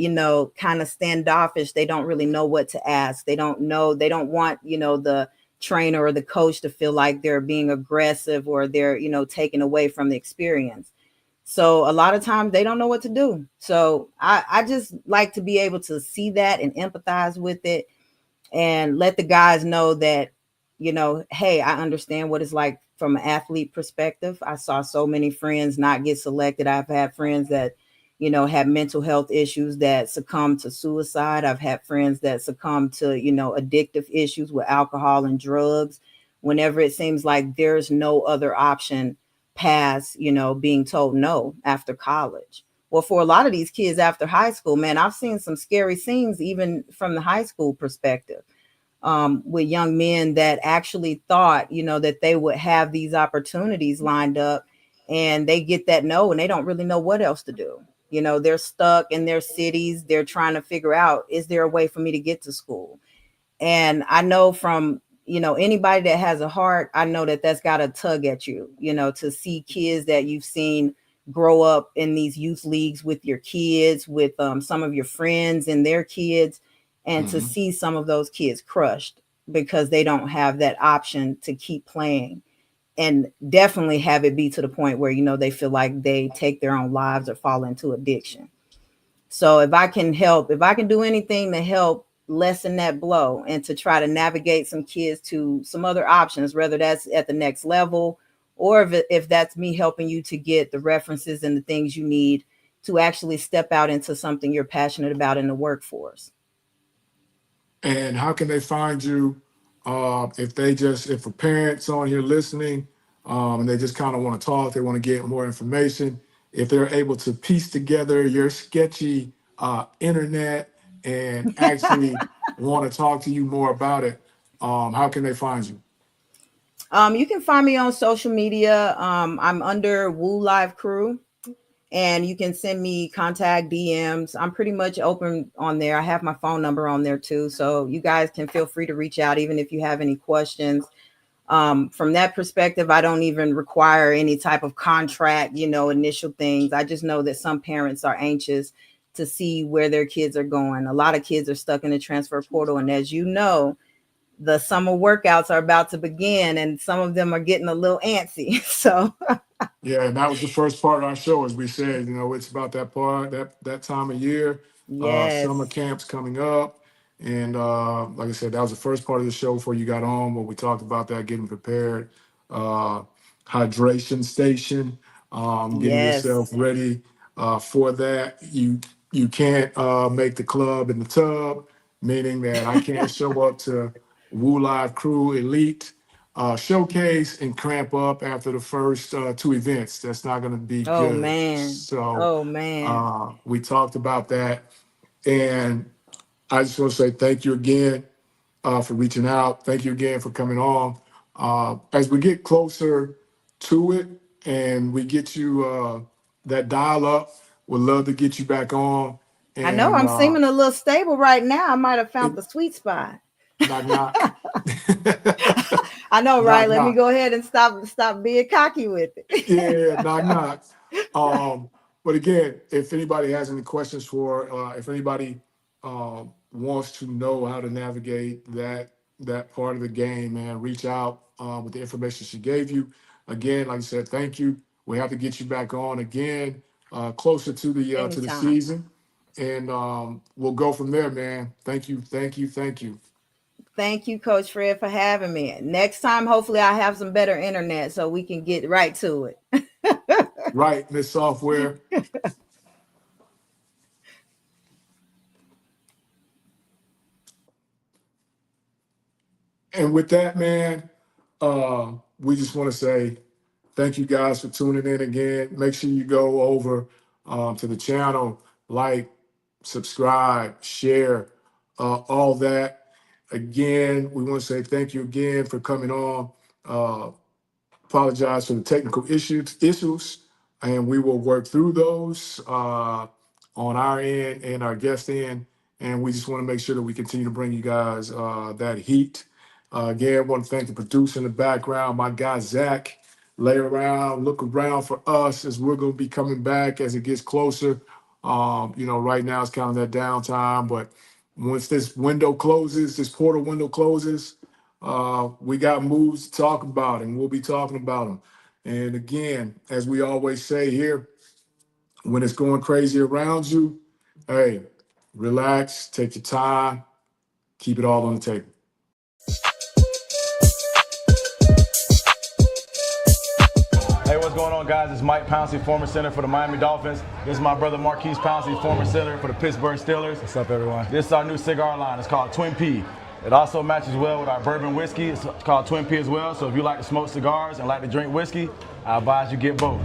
kind of standoffish. They don't really know what to ask. They don't know, they don't want, the trainer or the coach to feel like they're being aggressive or they're, taken away from the experience. So a lot of times they don't know what to do. So I just like to be able to see that and empathize with it and let the guys know that, hey, I understand what it's like from an athlete perspective. I saw so many friends not get selected. I've had friends that, have mental health issues that succumb to suicide. I've had friends that succumb to, addictive issues with alcohol and drugs, whenever it seems like there's no other option past, being told no after college. Well, for a lot of these kids after high school, man, I've seen some scary scenes even from the high school perspective, with young men that actually thought, that they would have these opportunities lined up, and they get that no, and they don't really know what else to do. They're stuck in their cities. They're trying to figure out, is there a way for me to get to school? And I know from, anybody that has a heart, I know that that's got to tug at you, to see kids that you've seen grow up in these youth leagues with your kids, with some of your friends and their kids, and to Mm-hmm. see some of those kids crushed because they don't have that option to keep playing, and definitely have it be to the point where, they feel like they take their own lives or fall into addiction. So if I can do anything to help lessen that blow and to try to navigate some kids to some other options, whether that's at the next level, or if that's me helping you to get the references and the things you need to actually step out into something you're passionate about in the workforce. And how can they find you if a parent's on here listening, and they just kind of want to talk, they want to get more information, if they're able to piece together your sketchy internet and actually want to talk to you more about it, how can they find you? You can find me on social media. I'm under Woo Live Crew, and you can send me contact DMs. I'm pretty much open on there. I have my phone number on there too. So you guys can feel free to reach out, even if you have any questions. From that perspective, I don't even require any type of contract, initial things. I just know that some parents are anxious to see where their kids are going. A lot of kids are stuck in the transfer portal. And as you know, the summer workouts are about to begin, and some of them are getting a little antsy. So Yeah, and that was the first part of our show, as we said. It's about that part, that time of year. Summer yes, camp's coming up, and like I said, that was the first part of the show before you got on, where we talked about that, getting prepared, uh, hydration station, getting yourself yes. ready for that. You can't make the club in the tub, meaning that I can't show up to Woo Live Crew Elite showcase and cramp up after the first two events. That's not going to be Oh good. man. So Oh man. we talked about that. And I just want to say thank you again for reaching out. Thank you again for coming on. As we get closer to it and we get you that dial up, we'd love to get you back on. I know And I'm seeming a little stable right now. I might have found it, the sweet spot. knock, knock. I know, right? Knock, Let me knock. go ahead and stop being cocky with it. Yeah, knock knock. Um, but again, if anybody has any questions if anybody wants to know how to navigate that part of the game, man, reach out with the information she gave you. Again, like I said, thank you. We have to get you back on again closer to the Anytime. season, and we'll go from there, man. Thank you, thank you, thank you. Thank you, Coach Fred, for having me. Next time, hopefully, I have some better internet so we can get right to it. Right, Miss Software. And with that, man, we just want to say thank you guys for tuning in again. Make sure you go over to the channel, like, subscribe, share, all that. Again, we want to say thank you again for coming on. Uh, Apologize for the technical issues, and we will work through those on our end and our guest end. And we just want to make sure that we continue to bring you guys that heat Again, I want to thank the producer in the background, my guy Zach. Lay around, look around for us as we're going to be coming back as it gets closer. Right now it's kind of that downtime, but once this window closes, this portal window closes, we got moves to talk about, and we'll be talking about them. And again, as we always say here, when it's going crazy around you, hey, relax, take your time, keep it all on the table. Hey, what's going on, guys? It's Mike Pouncey, former center for the Miami Dolphins. This is my brother Marquise Pouncey, former center for the Pittsburgh Steelers. What's up, everyone? This is our new cigar line. It's called Twin P. It also matches well with our bourbon whiskey. It's called Twin P as well. So if you like to smoke cigars and like to drink whiskey, I advise you get both.